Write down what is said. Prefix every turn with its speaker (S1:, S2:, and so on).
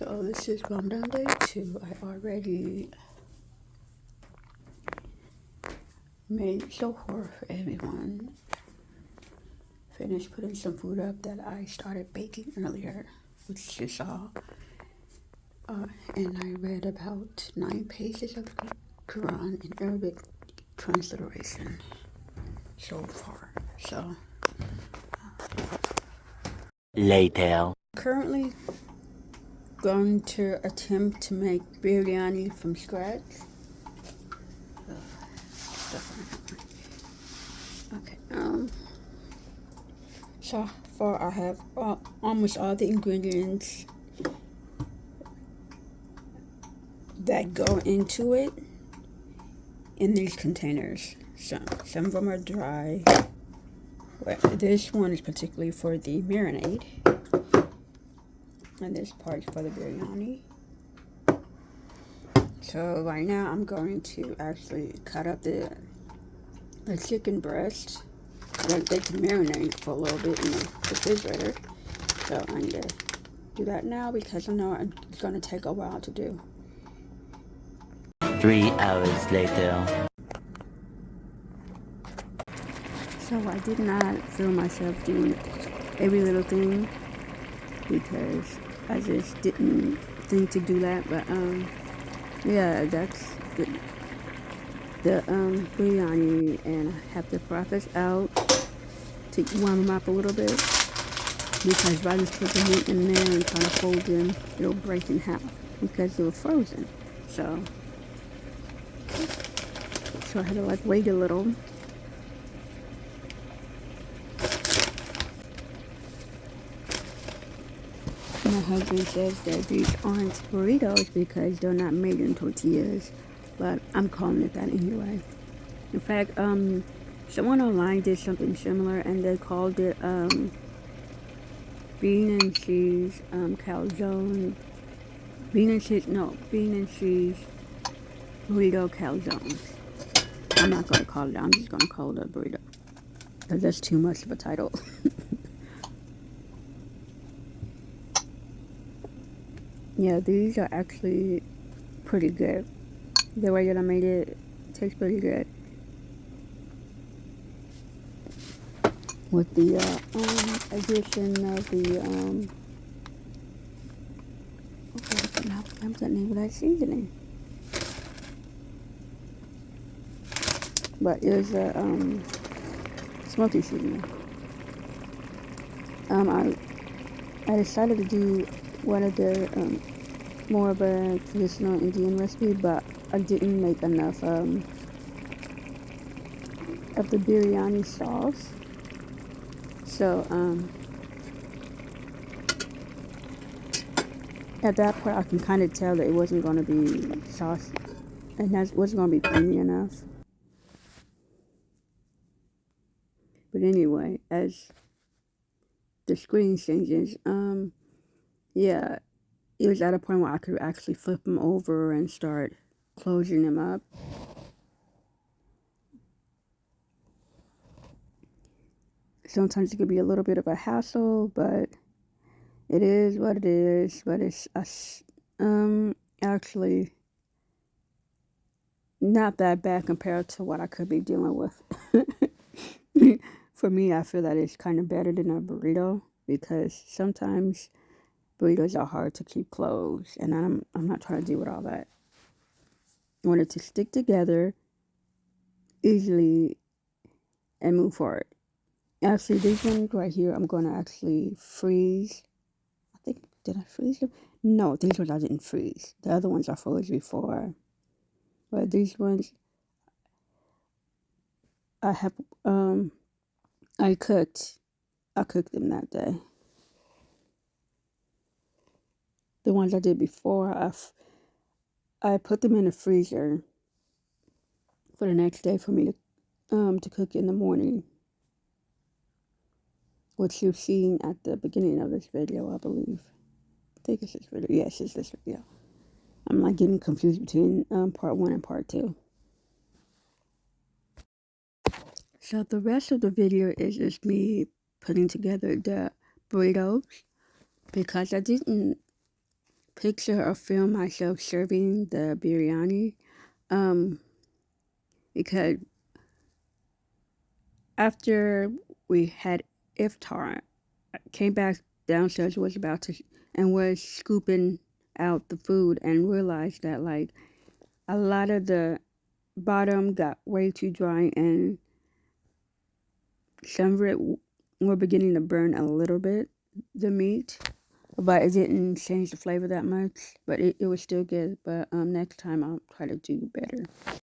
S1: So this is Ramadan day 2. I already made sohor for everyone. Finished putting some food up that I started baking earlier, which you saw. And I read about 9 pages of the Quran in Arabic transliteration so far. So
S2: Later.
S1: currently going to attempt to make biryani from scratch. Okay. So far I have almost all the ingredients that go into it in these containers. Some of them are dry. This one is particularly for the marinade, and this part is for the biryani. So right now I'm going to actually cut up the chicken breast so that they can marinate for a little bit in the refrigerator. So I'm going to do that now because I know it's going to take a while to do.
S2: 3 hours later.
S1: So I did not feel myself doing every little thing because I just didn't think to do that. But yeah, that's the biryani, and I have the brothers out to warm them up a little bit because if I just put the meat in there and try to fold them, it'll break in half because they were frozen. So I had to wait a little. My husband says that these aren't burritos because they're not made in tortillas, but I'm calling it that anyway. In fact, someone online did something similar and they called it bean and cheese calzone. Bean and cheese burrito calzones. I'm not going to call it that. I'm just going to call it a burrito because that's too much of a title. Yeah, these are actually pretty good. The way that I made it tastes pretty good. With the addition of the what's the name of that seasoning? But it was a smoky seasoning. I decided to do one of the more of a traditional Indian recipe, but I didn't make enough of the biryani sauce. So at that point, I can kind of tell that it wasn't going to be sauce, and that wasn't going to be creamy enough. But anyway, as the screen changes, yeah, it was at a point where I could actually flip them over and start closing them up. Sometimes it could be a little bit of a hassle, but it is what it is. But it's actually not that bad compared to what I could be dealing with. For me, I feel that it's kind of better than a burrito because sometimes burritos are hard to keep closed, and I'm not trying to deal with all that. I want it to stick together easily and move forward. Actually, these ones right here, I'm going to actually freeze. I think, did I freeze them? No, these ones I didn't freeze. The other ones I froze before. But these ones, I have, I cooked them that day. The ones I did before, I put them in the freezer for the next day for me to cook in the morning, which you've seen at the beginning of this video, I believe. I think it's this video. Yes, it's this video. I'm like getting confused between part 1 and part 2. So the rest of the video is just me putting together the burritos because I didn't picture or film myself serving the biryani, um, because after we had iftar, I came back downstairs, was about to, and was scooping out the food and realized that like a lot of the bottom got way too dry and some of it were beginning to burn a little bit, the meat, but it didn't change the flavor that much. But it was still good. But next time I'll try to do better.